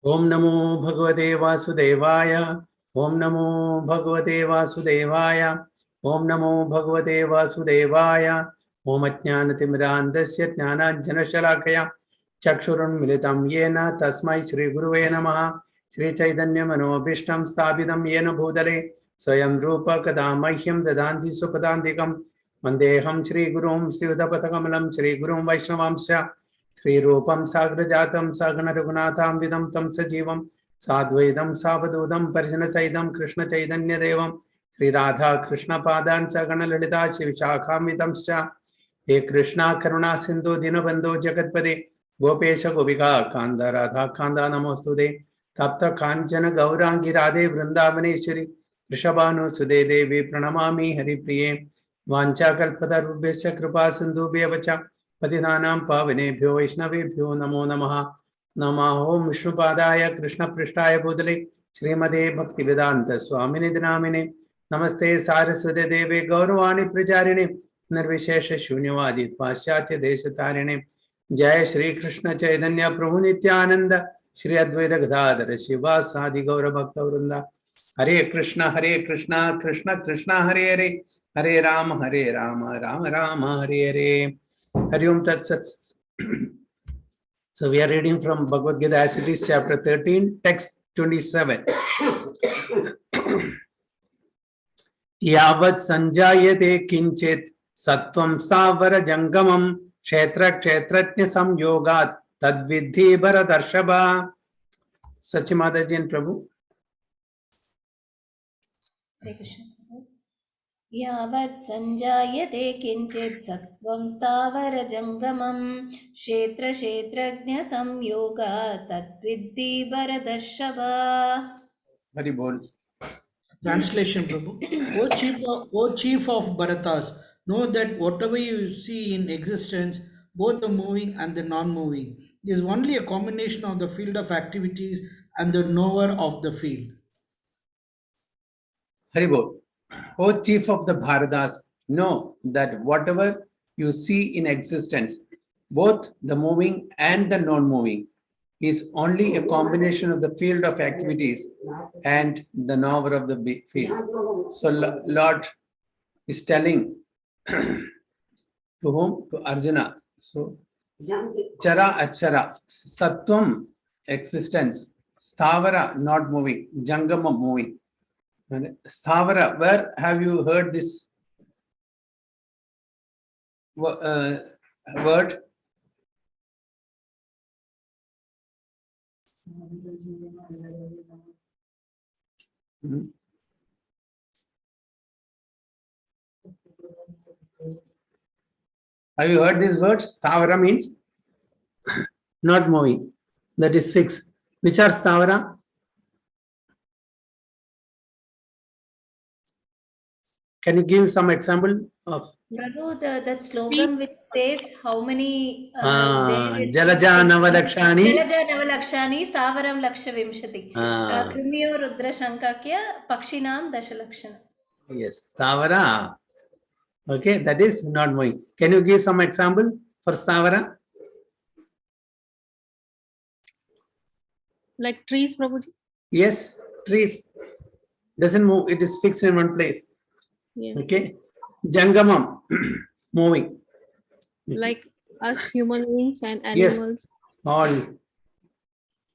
Om Namo Bhagavate Vasudevaya. Om Namo Bhagavate Vasudevaya. Om Namo Bhagavate Vasudevaya. Om Ajnanatimidandasya Jnananjanashalakaya Chakshurun Militam Yena Tasmai Shri Guruve Namaha. Shri Chaitanya Manobhishtam Sthapitam Yena Bhutale Swayam Rupa Kadamahyam Dadanti Supadantikam Mandeham Shri Gurum Sri Udapatakamelam Shri Gurum Vaishnavamsya Shri Rupam Sagrajatam Sagana Raghunatham Vidam Tam Sajivam Sadvaidam Savadudam Parjana Saidam Krishna Chaitanya Devam Shri Radha Krishna Padan Sagana Lalita Shiv Shakham Vidamscha He Krishna Karuna Sindhu Dinabandhu Jagatpade Gopesha Gopika Kanda Radha Kanda Namostude Tapta Kanchana Gaurangi Radhe Vrindavaneshwari Rishabhanu Sude Devi Pranamami Hari Priye Vancha Kalpada Rubhesha Kripa Sindhu Bevacha Patidanam Pavanebhyo Vaishnavebhyo Namo Namaha Namaho Vishnupadaya Krishna Prishtaya Bhutale Srimade Bhaktivedanta Swamini Dinamine Namaste Saraswate Deve Gauravani Prajarine Nirvishesha Shunyavadi Paschatya Deshatarine Jai Shri Krishna Chaitanya Prabhu Nityananda Shri Advaita Gadadhara Shiva Sadi Gaura Bhakta Vrinda Hare Krishna Krishna Krishna Hare Hare Hare Rama Rama Rama Hare Hare Hari Om Tat Sat. So we are reading from Bhagavad Gita as it is, chapter 13, text 27. Yavat sanjayate kinchit sattvam stavara jangamam kshetra kshetratnya samyogat tadvidhi bharatarshava. Sachimadaji and Prabhu. Hare Krishna. यावत् सञ्जायते किञ्चित् सत्त्वं स्थावरजङ्गमं क्षेत्रक्षेत्रज्ञसंयोगात् तद्विद्धि भरतर्षभ. Hari Bol. Translation, Prabhu. O chief of Bharatas, know that whatever you see in existence, both the moving and the non-moving, is only a combination of the field of activities and the knower of the field. Hari Bol. O chief of the Bharatas, know that whatever you see in existence, both the moving and the non-moving, is only a combination of the field of activities and the knower of the field. So Lord is telling to whom? To Arjuna. So Chara Achara, Sattvam, existence, Sthavara, not moving, Jangama, moving. Sthavara, where have you heard this word? Have you heard this word? Sthavara means not moving, that is fixed. Which are Sthavara? Can you give some example of? Prabhu, that slogan which says how many Jalaja Navalakshani. Jalaja Navalakshani Stavaram Laksha Vimshati. Krimiyo Rudra Shankakya Pakshinam Dashalakshana. Yes, Sthavara. Okay, that is not moving. Can you give some example for Sthavara? Like trees, Prabhuji? Yes, trees. Doesn't move, it is fixed in one place. Yes. Okay. Jangamam, moving. Like us human beings and animals. Yes,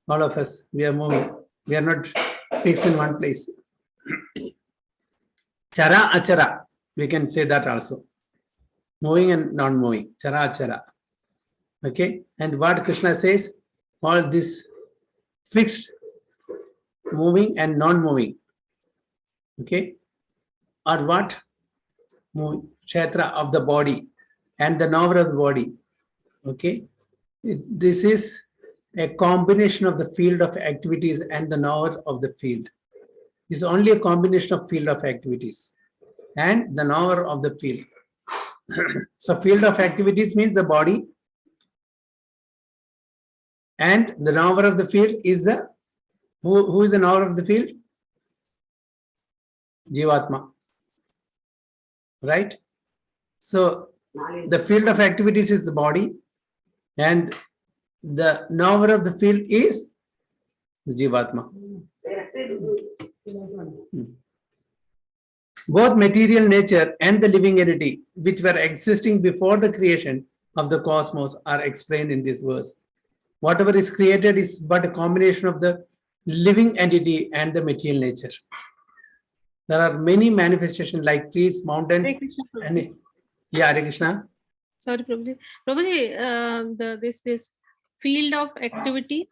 all of us, we are moving. We are not fixed in one place. Chara achara, we can say that also. Moving and non-moving. Chara achara. Okay. And what Krishna says, all this fixed, moving and non-moving. Okay. Or what? Kshetra of the body and the knower of the body. Okay. This is a combination of the field of activities and the knower of the field. This is only a combination of field of activities and the knower of the field. So field of activities means the body, and the knower of the field is the who is the knower of the field? Jivatma. Right? So the field of activities is the body, and the knower of the field is the Jivatma. Both material nature and the living entity, which were existing before the creation of the cosmos, are explained in this verse. Whatever is created is but a combination of the living entity and the material nature. There are many manifestations like trees, mountains, Hare Krishna, Prabhuji. and Hare Krishna. Sorry, Prabhuji. Prabhuji, this field of activity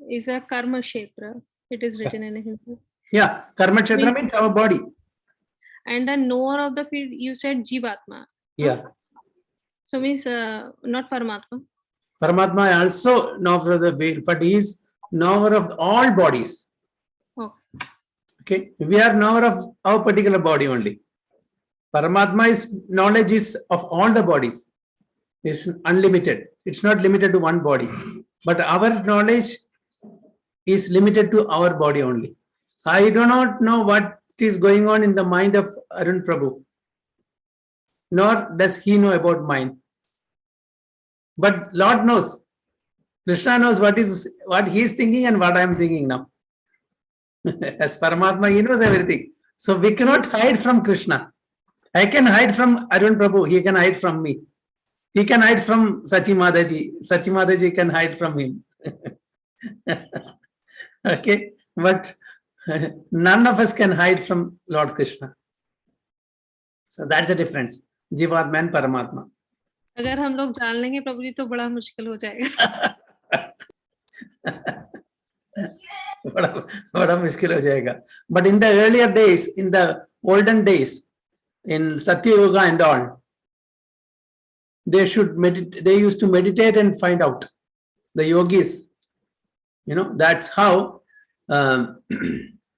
is a karma kshetra. It is written in Hindi. Yeah, Karma Kshetra means our body. And the knower of the field, you said Jivatma. Yeah. So means not Paramatma. Paramatma also knower of the field, but he is knower of all bodies. Oh, Okay, we are knower of our particular body only. Paramatma's knowledge is of all the bodies. It's unlimited. It's not limited to one body. But our knowledge is limited to our body only. I do not know what is going on in the mind of Arun Prabhu, nor does he know about mine. But Lord knows. Krishna knows what he is thinking and what I am thinking now. As Paramatma, he knows everything. So we cannot hide from Krishna. I can hide from Arun Prabhu. He can hide from me. He can hide from Sachi Mataji. Sachi Mataji can hide from him. Okay, but none of us can hide from Lord Krishna. So that's the difference. Jivatma and Paramatma. अगर हम लोग जान लेंगे प्रभु जी तो बड़ा मुश्किल हो जाएगा. बड़ा मुश्किल हो जाएगा. But in the earlier days, in the olden days, in Satya Yoga and all, they used to meditate and find out. The yogis, that's how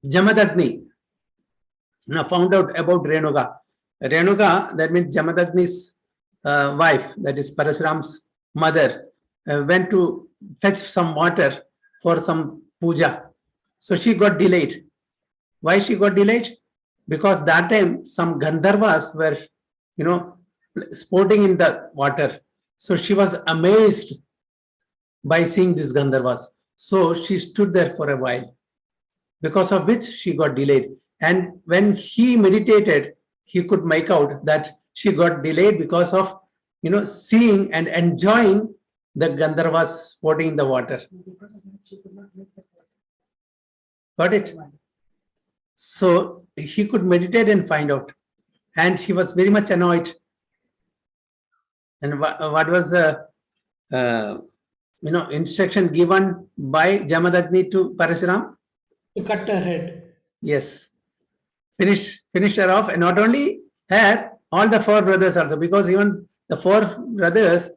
Jamadagni found out about Renuka. Renuka, that means Jamadagni's wife, that is Parashuram's mother, went to fetch some water for some puja. So she got delayed. Why she got delayed? Because that time some Gandharvas were, sporting in the water. So she was amazed by seeing these Gandharvas. So she stood there for a while, because of which she got delayed. And when he meditated, he could make out that she got delayed because of, seeing and enjoying the Gandharvas sporting in the water. Got it? So he could meditate and find out. And he was very much annoyed. And what was the instruction given by Jamadagni to Parashuram? To cut her head. Yes. Finish her off. And not only her, all the four brothers also, because even the four brothers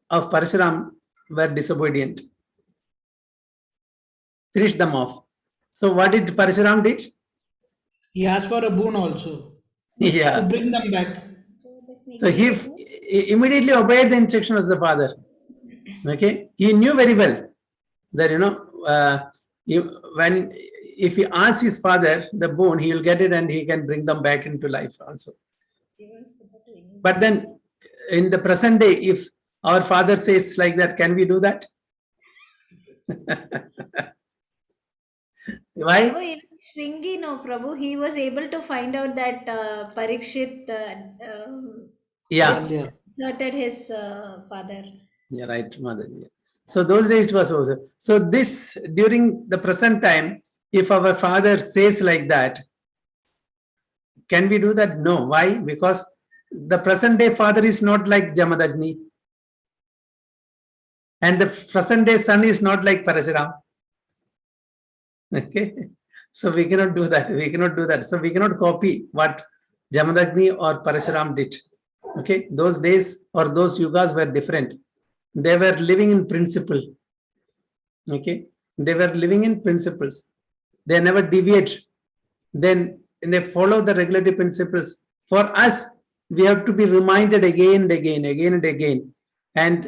of Parashuram were disobedient. Finish them off. So what did Parashuram did? He asked for a boon also. Yeah. To bring them back. So he immediately obeyed the instruction of the father. Okay, he knew very well that if he asks his father the boon, he will get it and he can bring them back into life also. But then in the present day, if our father says like that, can we do that? Why? Oh, even Shringi, no, Prabhu, he was able to find out that Parikshit Yeah. deserted his father. Yeah, right, mother. Yeah. So those days it was also. So this, during the present time, if our father says like that, can we do that? No. Why? Because the present day father is not like Jamadagni. And the present day son is not like Parashuram. Okay. So we cannot do that. We cannot do that. So we cannot copy what Jamadagni or Parashuram did. Okay. Those days or those yugas were different. They were living in principle. Okay. They were living in principles. They never deviate. Then they follow the regulatory principles. For us, we have to be reminded again and again. And,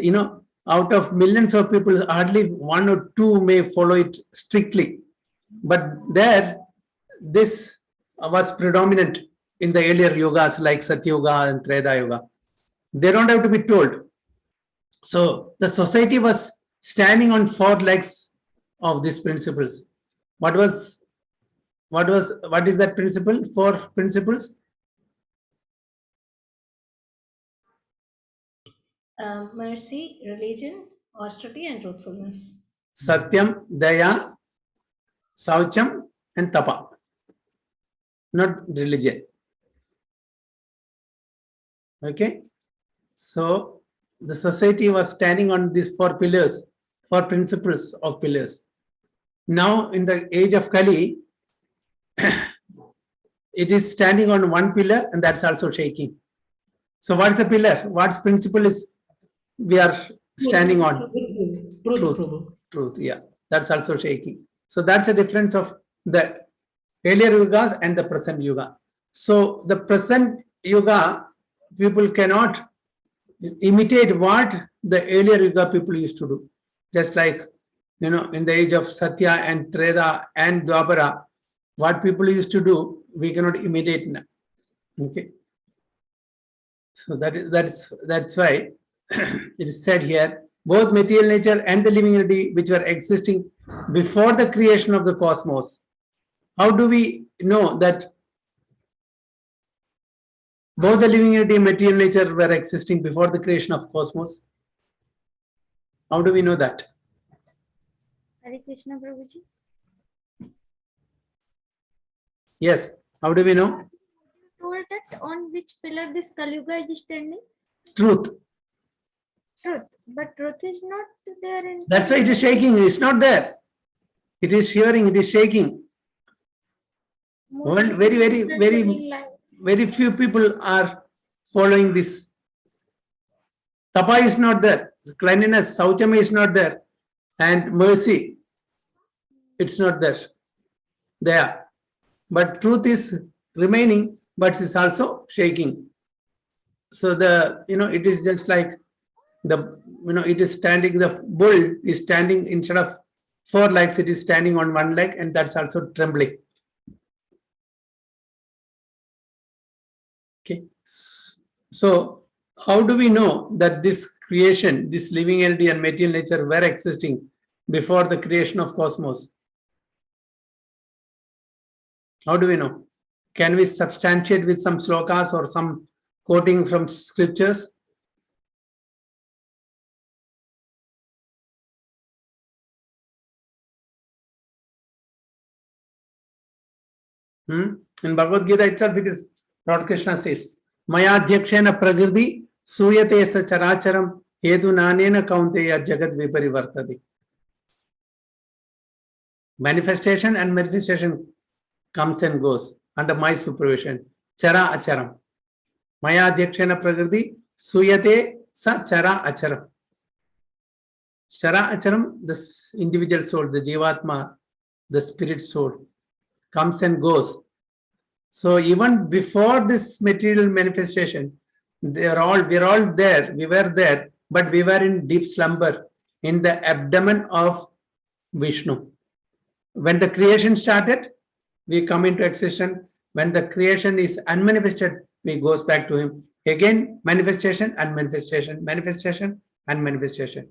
out of millions of people, hardly one or two may follow it strictly. But there, this was predominant in the earlier yogas like Satya Yoga and Treta Yoga. They don't have to be told. So the society was standing on four legs of these principles. What is that principle? 4 principles. Mercy, religion, austerity, and truthfulness. Satyam, Daya, Saucham, and Tapa. Not religion. Okay. So the society was standing on these 4 pillars, 4 principles of pillars. Now in the age of Kali, it is standing on 1 pillar, and that's also shaking. So what's the pillar? What's principle is we are standing on? Truth, Prabhu. Truth, yeah. That's also shaking. So that's the difference of the earlier yugas and the present yuga. So the present yuga, people cannot imitate what the earlier yuga people used to do. Just like, in the age of Satya and Treda and Dwapara, what people used to do, we cannot imitate now. Okay. So that's why it is said here, both material nature and the living entity which were existing before the creation of the cosmos. How do we know that both the living entity and material nature were existing before the creation of cosmos? How do we know that? Hare Krishna, Prabhuji. Yes. How do we know? You told that on which pillar this Kali Yuga is standing? Truth. Truth. But truth is not there in. That's why it is shaking. It's not there. It is shivering. It is shaking. Well, very few people are following this. Tapa is not there. Cleanliness, Sauchama is not there. And mercy, it's not there. There. But truth is remaining, but it's also shaking. So it is just like it is standing, the bull is standing instead of 4 legs, it is standing on 1 leg, and that's also trembling. Okay. So how do we know that this creation, this living entity and material nature were existing before the creation of cosmos? How do we know? Can we substantiate with some slokas or some quoting from scriptures? In Bhagavad Gita itself, it is Lord Krishna says, Maya Dhyakshena Pragriti Suyate sa Characharam Hedu Nanena Kaunteya Jagat Viparivartadi. Manifestation and manifestation comes and goes under my supervision. Chara Acharam. Maya Dhyakshena Pragriti Suyate sa Chara Acharam. Chara Acharam, the individual soul, the Jivatma, the spirit soul, comes and goes. So even before this material manifestation, we're all there. We were there, but we were in deep slumber in the abdomen of Vishnu. When the creation started, we come into existence. When the creation is unmanifested, we goes back to him. Again, manifestation and manifestation, manifestation and manifestation.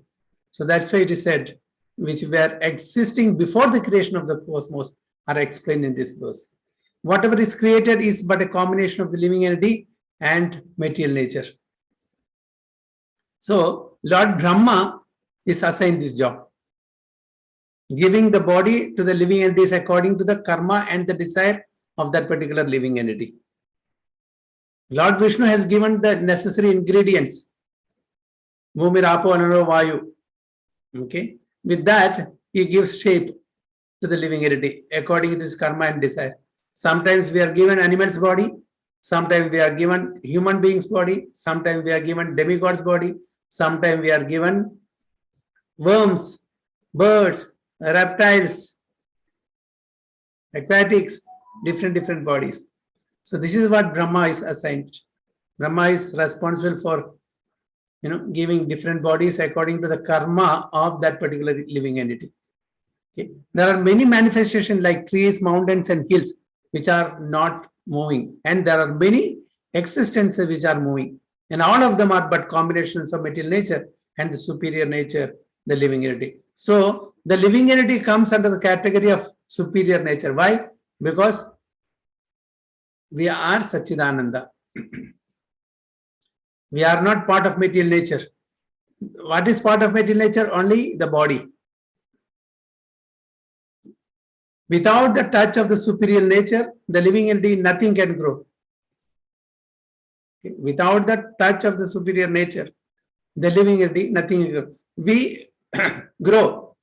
So that's why it is said, which were existing before the creation of the cosmos are explained in this verse. Whatever is created is but a combination of the living entity and material nature. So Lord Brahma is assigned this job, giving the body to the living entities according to the karma and the desire of that particular living entity. Lord Vishnu has given the necessary ingredients. Bhumi, Rapo, Anaro, Vayu. Okay. With that, he gives shape to the living entity according to his karma and desire. Sometimes we are given animal's body, sometimes we are given human being's body, sometimes we are given demigod's body, sometimes we are given worms, birds, reptiles, aquatics, different bodies. So this is what Brahma is assigned. Brahma is responsible for giving different bodies according to the karma of that particular living entity. Okay. There are many manifestations like trees, mountains, and hills which are not moving, and there are many existences which are moving, and all of them are but combinations of material nature and the superior nature, the living entity. So the living entity comes under the category of superior nature. Why? Because we are Satchidananda. We are not part of material nature. What is part of material nature? Only the body. Without the touch of the superior nature, the living entity, nothing can grow. Okay? Without the touch of the superior nature, the living entity, nothing can grow. We grow,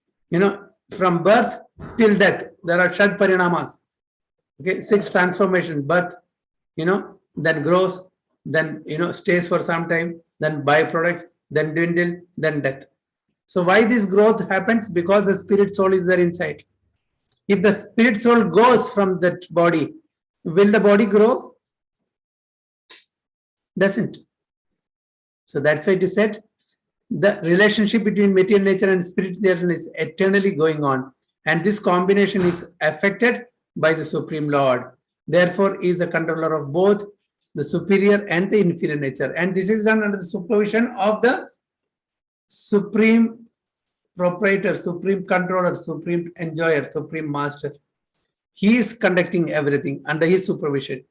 from birth till death. There are Shad Parinamas. Okay, 6 transformations: birth, then grows, then stays for some time, then byproducts, then dwindle, then death. So why this growth happens? Because the spirit soul is there inside. If the spirit soul goes from that body, will the body grow? Doesn't. So that's why it is said the relationship between material nature and spirit nature is eternally going on, and this combination is affected by the Supreme Lord. Therefore, he is the controller of both the superior and the inferior nature, and this is done under the supervision of the Supreme Proprietor, Supreme Controller, Supreme Enjoyer, Supreme Master. He is conducting everything under his supervision.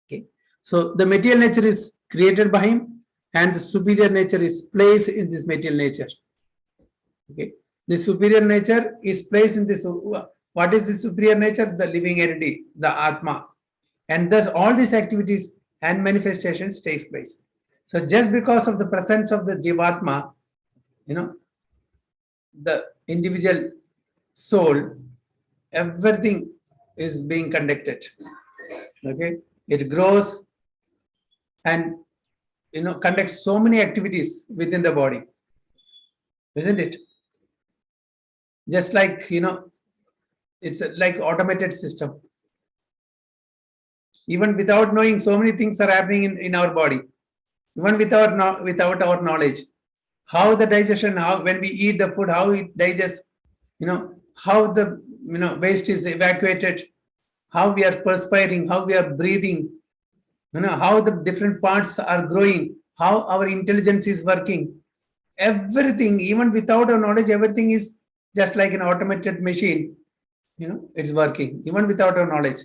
Okay, so the material nature is created by him, and the superior nature is placed in this material nature. Okay, the superior nature is placed in this. What is the superior nature? The living entity, the Atma, and thus all these activities and manifestations takes place. So just because of the presence of the Jivatma, the individual soul, everything is being conducted. Okay, it grows and conducts so many activities within the body, isn't it? Just like it's like automated system. Even without knowing, so many things are happening in our body, even without our knowledge. How the digestion, how when we eat the food, how it digests, how the waste is evacuated, how we are perspiring, how we are breathing, how the different parts are growing, how our intelligence is working. Everything, even without our knowledge, everything is just like an automated machine. It's working even without our knowledge.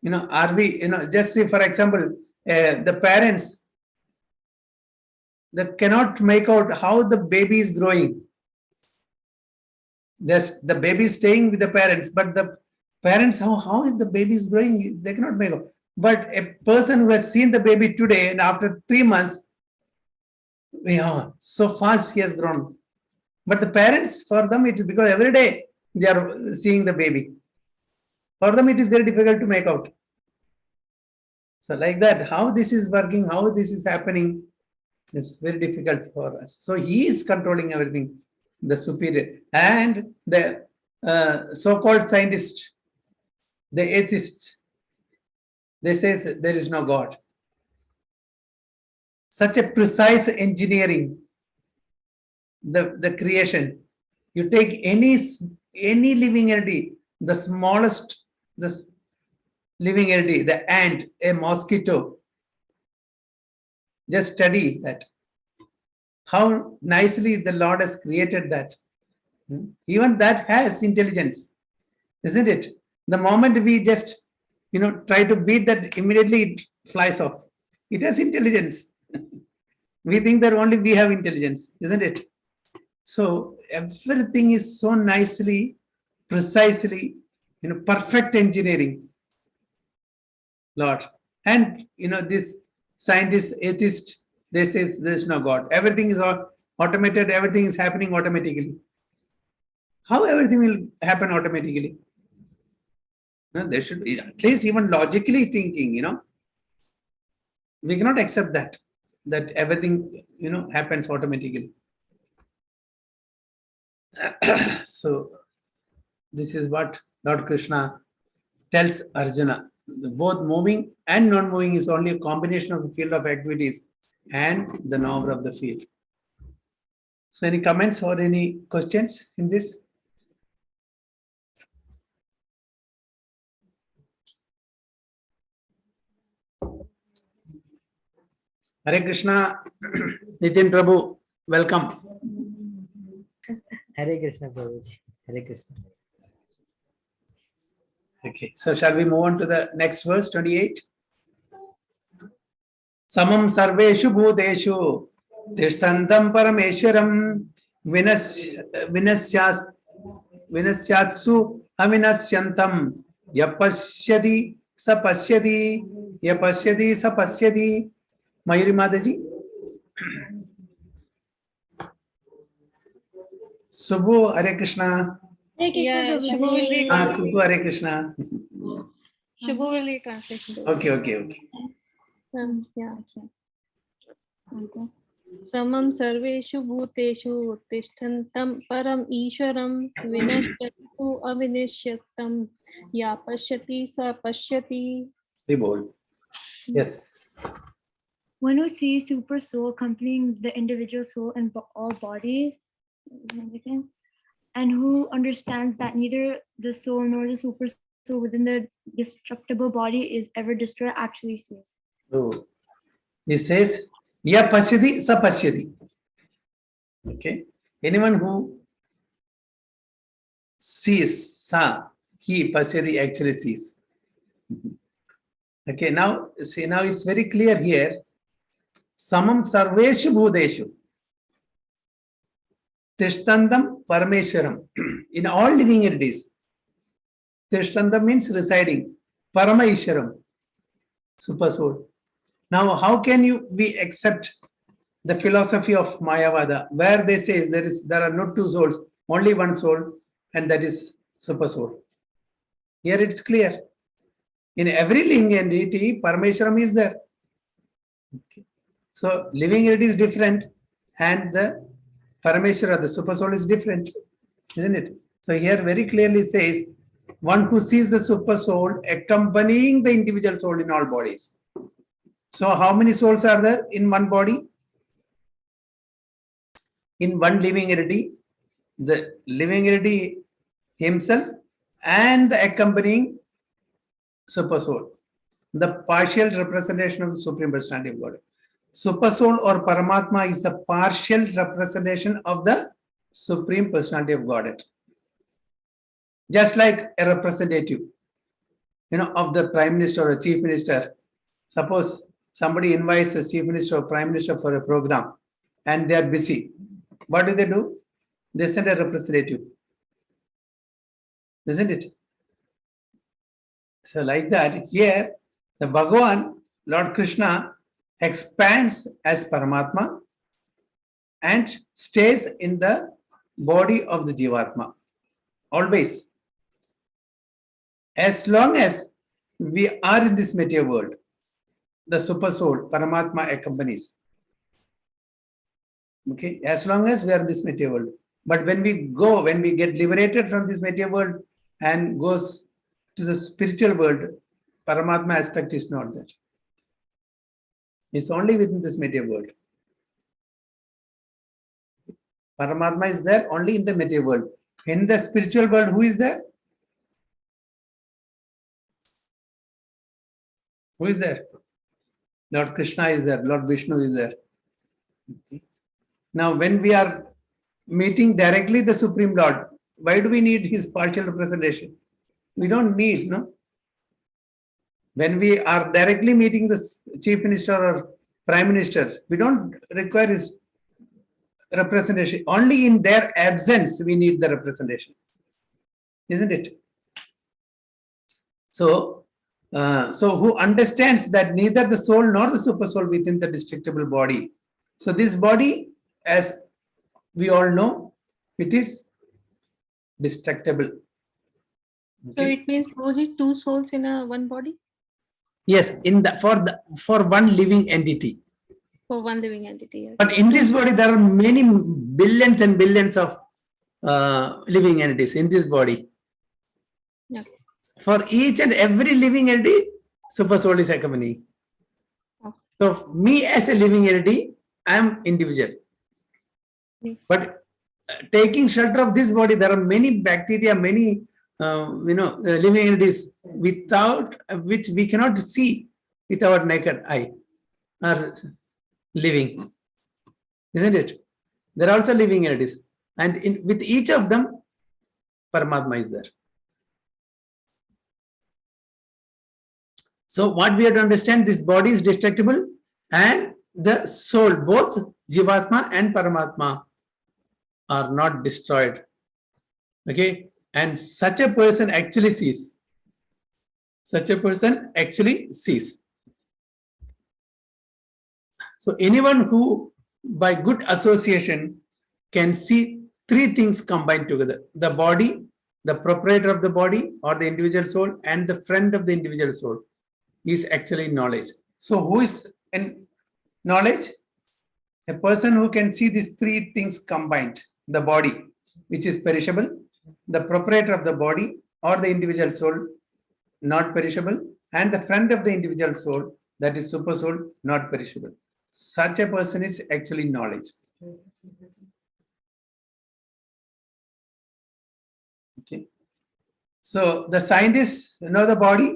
Are we, just say for example, the parents that cannot make out how the baby is growing. The baby is staying with the parents, but the parents, how the baby is growing, they cannot make out. But a person who has seen the baby today and after 3 months, so fast he has grown. But the parents, for them, it is because every day they are seeing the baby. For them, it is very difficult to make out. So like that, how this is working, how this is happening, is very difficult for us. So he is controlling everything, the superior. And the so-called scientist, the atheist, they say there is no God. Such a precise engineering, the creation. You take any living entity, the smallest, living entity, the ant, a mosquito. Just study that. How nicely the Lord has created that. Even that has intelligence, isn't it? The moment we just, try to beat that, immediately it flies off. It has intelligence. We think that only we have intelligence, isn't it? So everything is so nicely, precisely, perfect engineering, Lord. And, this scientist, atheist, they say there is no God. Everything is automated. Everything is happening automatically. How everything will happen automatically? There should be, at least even logically thinking, we cannot accept that everything, happens automatically. So this is what Lord Krishna tells Arjuna. Both moving and non-moving is only a combination of the field of activities and the knower of the field. So any comments or any questions in this? Hare Krishna, Nitin Prabhu, welcome. Hare Krishna, Prabhuji. Hare Krishna. Okay, so shall we move on to the next verse, 28? Samam sarveshu bhuteshu tishtantam parameshwaram vinasyatsu avinasyantam yapashyati sapashyati yapashyati sapashyati. Mayuri Mataji. Subhu, Hare Krishna. Hare Krishna, Yeah, Prabhuji. Shubho will read. Subhu, Hare Krishna. Shubho will read translation. Okay. Yeah. Samam sarveshu bhuteshu tishtantam param ishwaram vinashyatu avinashyatam ya pashyati sa pashyati. Be bold. Yes. One who sees super soul accompanying the individual soul in all bodies, and who understands that neither the soul nor the super soul within the destructible body is ever destroyed, actually sees. So he says, Ya pasyati sa pasyati. Okay. Anyone who sees, sa, he pasyati actually sees. Okay, now see, now it's very clear here. Samam sarveshu bhuteshu tishtantam parameshwaram. In all living entities, tishtantam means residing. Parama Ishwaram, super soul. Now, how can we accept the philosophy of Mayavada, where they say there are no two souls, only one soul, and that is super soul? Here it's clear. In every living entity, Parameshwaram is there. Okay. So living entity is different, and the Parameshwara, the super soul, is different, isn't it? So here very clearly says, one who sees the super soul accompanying the individual soul in all bodies. So how many souls are there in one body? In one living entity, the living entity himself and the accompanying super soul, the partial representation of the Supreme Personality of God. Super soul or Paramatma is a partial representation of the Supreme Personality of Godhead. Just like a representative, of the Prime Minister or a Chief Minister. Suppose somebody invites a Chief Minister or Prime Minister for a program and they are busy. What do? They send a representative. Isn't it? So like that, here, the Bhagavan, Lord Krishna, expands as Paramatma and stays in the body of the Jivatma. Always. As long as we are in this material world, the super soul, Paramatma, accompanies. Okay, as long as we are in this material world. But when we get liberated from this material world and goes to the spiritual world, Paramatma aspect is not there. It's only within this material world. Paramatma is there only in the material world. In the spiritual world, who is there? Who is there? Lord Krishna is there. Lord Vishnu is there. Okay. Now, when we are meeting directly the Supreme Lord, why do we need his partial representation? We don't need, no? When we are directly meeting the Chief Minister or Prime Minister, we don't require his representation. Only in their absence, we need the representation. Isn't it? So who understands that neither the soul nor the super soul within the destructible body. So this body, as we all know, it is destructible. Okay. So it means two souls in one body? Yes, for one living entity. For one living entity. Yes. But in this body, there are many billions and billions of living entities in this body. Yeah. For each and every living entity, super soul is accompanying. Okay. So me as a living entity, I am individual. Yes. But taking shelter of this body, there are many bacteria, many living entities without which we cannot see with our naked eye are living, isn't it? There are also living entities, and with each of them, Paramatma is there. So what we have to understand, this body is destructible and the soul, both Jivatma and Paramatma, are not destroyed. Okay, and such a person actually sees. Such a person actually sees. So anyone who by good association can see three things combined together: the body, the proprietor of the body or the individual soul, and the friend of the individual soul, is actually knowledge. So who is in knowledge? A person who can see these three things combined: the body, which is perishable, the proprietor of the body or the individual soul, not perishable, and the friend of the individual soul, that is super soul, not perishable. Such a person is actually knowledge. Okay. So the scientists know the body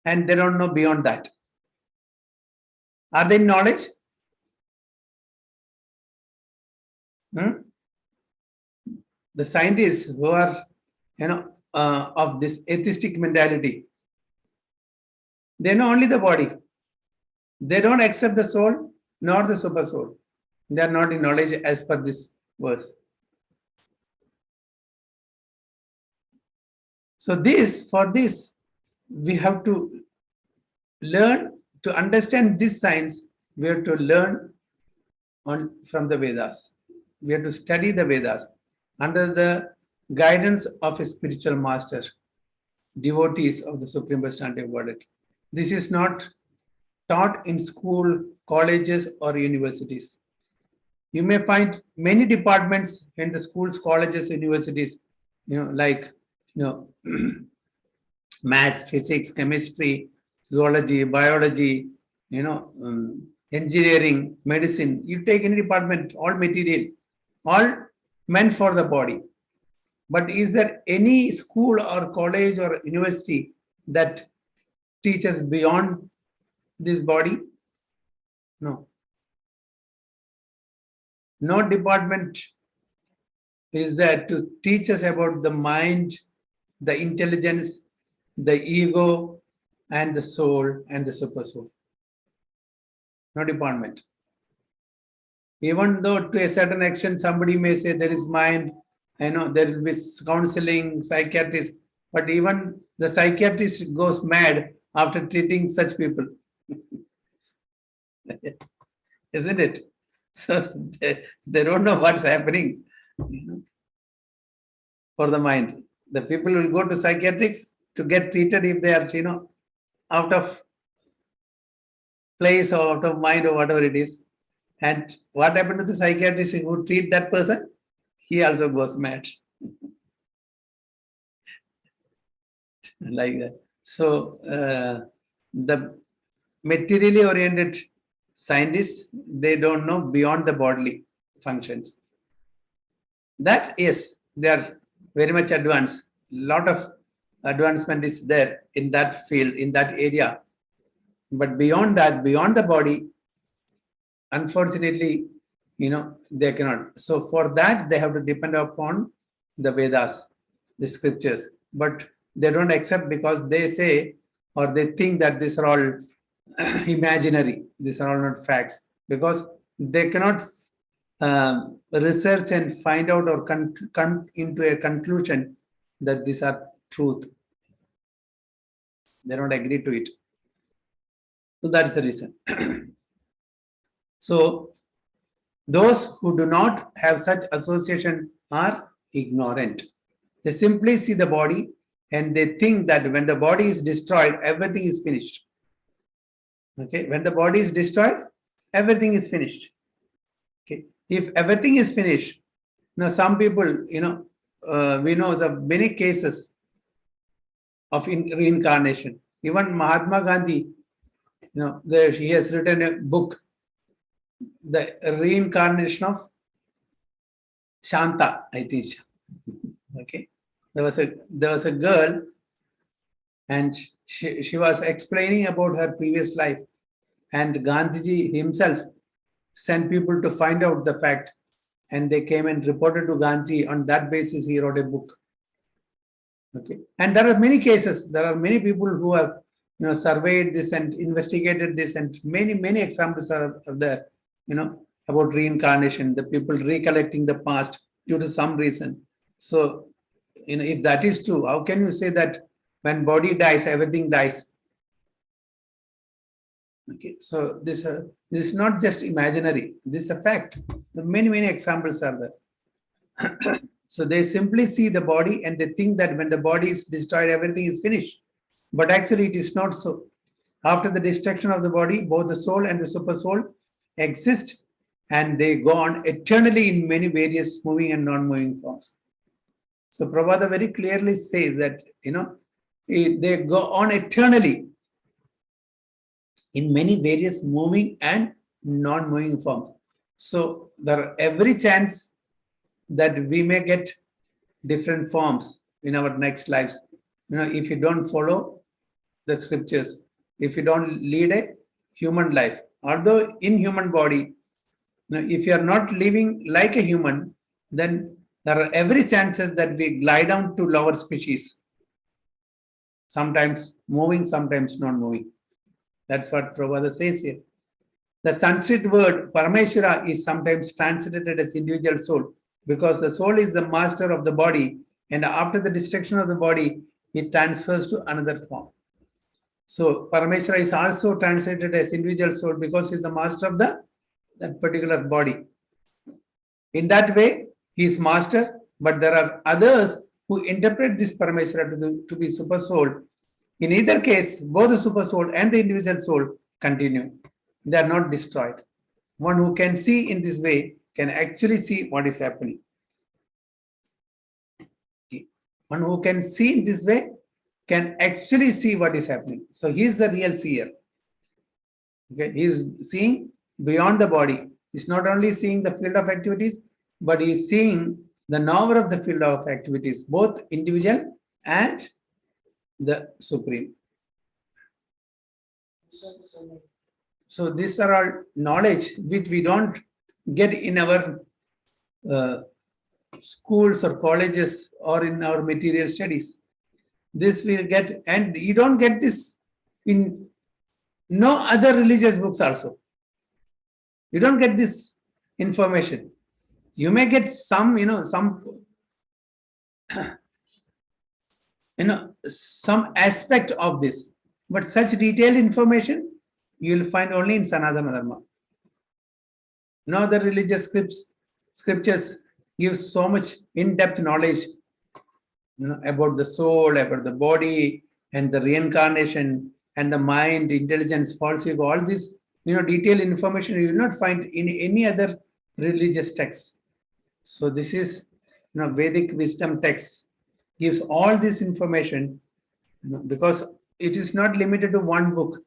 and they don't know beyond that. Are they in knowledge? The scientists who are, of this atheistic mentality, they know only the body. They don't accept the soul nor the super soul. They are not in knowledge as per this verse. So for this, we have to learn to understand this science. We have to learn from the Vedas. We have to study the Vedas under the guidance of a spiritual master, devotees of the Supreme Personality of Godhead. This is not taught in school, colleges, or universities. You may find many departments in the schools, colleges, universities, maths, physics, chemistry, zoology, biology, engineering, medicine. You take any department, all material, all meant for the body. But is there any school or college or university that teaches beyond this body? No. No department is there to teach us about the mind, the intelligence, the ego, and the soul and the super soul. No department. Even though to a certain extent somebody may say there is mind, there will be counseling, psychiatrist, but even the psychiatrist goes mad after treating such people. Isn't it? So they don't know what's happening for the mind. The people will go to psychiatrists to get treated if they are, out of place or out of mind or whatever it is. And what happened to the psychiatrist who treat that person? He also goes mad. Like that. So the materially oriented scientists, they don't know beyond the bodily functions. That is, they are very much advanced. Lot of advancement is there in that field, in that area. But beyond that, beyond the body, unfortunately, they cannot. So for that, they have to depend upon the Vedas, the scriptures. But they don't accept because they say or they think that these are all imaginary. These are all not facts. Because they cannot research and find out or come into a conclusion that these are truth. They don't agree to it. So that's the reason. So those who do not have such association are ignorant. They simply see the body and they think that when the body is destroyed, everything is finished. Okay, when the body is destroyed, everything is finished. Okay, if everything is finished, now some people, we know the many cases of reincarnation. Even Mahatma Gandhi, he has written a book, The Reincarnation of Shanta, I think. Okay, there was a girl, and she was explaining about her previous life, and Gandhiji himself sent people to find out the fact, and they came and reported to Gandhi. On that basis, he wrote a book. Okay, and there are many cases. There are many people who have surveyed this and investigated this, and many examples are there, about reincarnation, the people recollecting the past due to some reason. So, if that is true, how can you say that when body dies, everything dies? Okay, so this is not just imaginary. This is a fact. Many examples are there. So they simply see the body and they think that when the body is destroyed, everything is finished. But actually, it is not so. After the destruction of the body, both the soul and the super soul exist, and they go on eternally in many various moving and non-moving forms. So Prabhupada very clearly says that, they go on eternally in many various moving and non-moving forms. So there are every chance that we may get different forms in our next lives. If you don't follow the scriptures, if you don't lead a human life, although in human body, if you are not living like a human, then there are every chances that we glide down to lower species. Sometimes moving, sometimes not moving. That's what Prabhupada says here. The Sanskrit word Parameshwara is sometimes translated as individual soul, because the soul is the master of the body, and after the destruction of the body, it transfers to another form. So Parameshwara is also translated as individual soul because he is the master of that particular body. In that way, he is master, but there are others who interpret this Parameshwara to be super soul. In either case, both the super soul and the individual soul continue. They are not destroyed. One who can see in this way can actually see what is happening. One who can see in this way can actually see what is happening. So he is the real seer. Okay, he is seeing beyond the body. He's not only seeing the field of activities, but he is seeing the knower of the field of activities, both individual and the supreme. So these are all knowledge which we don't get in our schools or colleges or in our material studies. This we'll get, and you don't get this in no other religious books also. You don't get this information. You may get some aspect of this, but such detailed information you will find only in Sanatana Dharma. No other religious scriptures give so much in-depth knowledge about the soul, about the body, and the reincarnation, and the mind, intelligence, false ego. All this detailed information you will not find in any other religious text. So this is Vedic wisdom text gives all this information, because it is not limited to one book.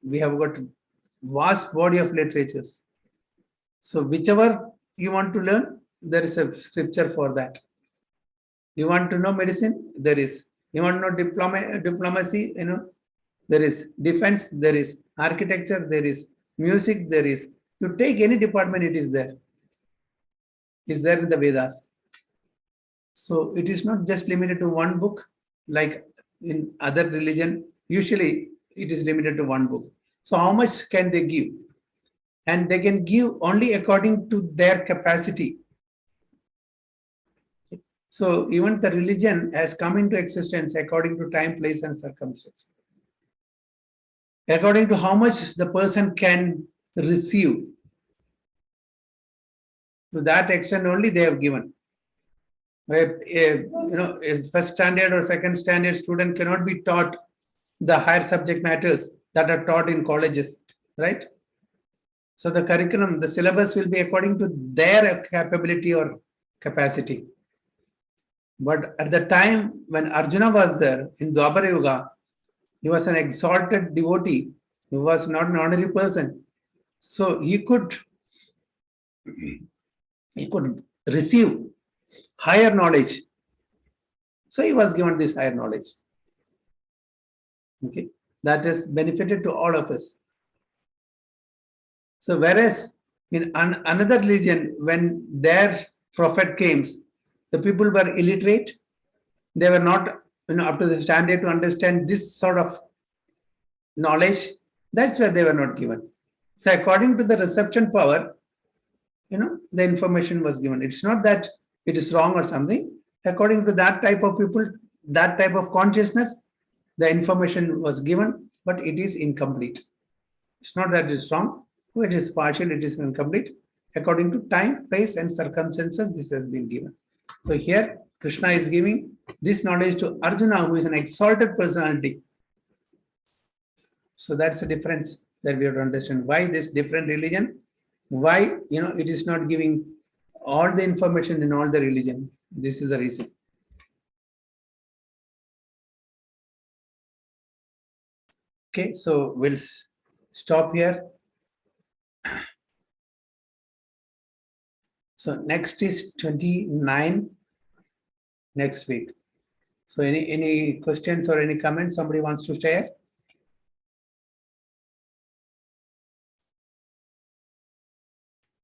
We have got vast body of literatures. So whichever you want to learn, there is a scripture for that. You want to know medicine, there is. You want to know diplomacy, there is. Defense, there is. Architecture, there is. Music, there is. You take any department, it is there. It's there in the Vedas. So it is not just limited to one book like in other religion. Usually it is limited to one book. So how much can they give? And they can give only according to their capacity. So even the religion has come into existence according to time, place, and circumstance. According to how much the person can receive. To that extent only they have given. A first standard or second standard student cannot be taught the higher subject matters that are taught in colleges, right? So the curriculum, the syllabus will be according to their capability or capacity. But at the time when Arjuna was there in Dwapara Yuga, he was an exalted devotee. He was not an ordinary person. So he could receive higher knowledge. So he was given this higher knowledge. Okay, that has benefited to all of us. So whereas in another religion, when their prophet came, the people were illiterate. They were not up to the standard to understand this sort of knowledge. That's where they were not given. So according to the reception power, the information was given. It's not that it is wrong or something. According to that type of people, that type of consciousness, the information was given, but it is incomplete. It's not that it is wrong. It is partial, it is incomplete. According to time, place, and circumstances, this has been given. So here, Krishna is giving this knowledge to Arjuna, who is an exalted personality. So that's the difference that we have to understand. Why this different religion? Why it is not giving all the information in all the religion? This is the reason. Okay, so we'll stop here. So next is 29 next week. So any questions or any comments somebody wants to share?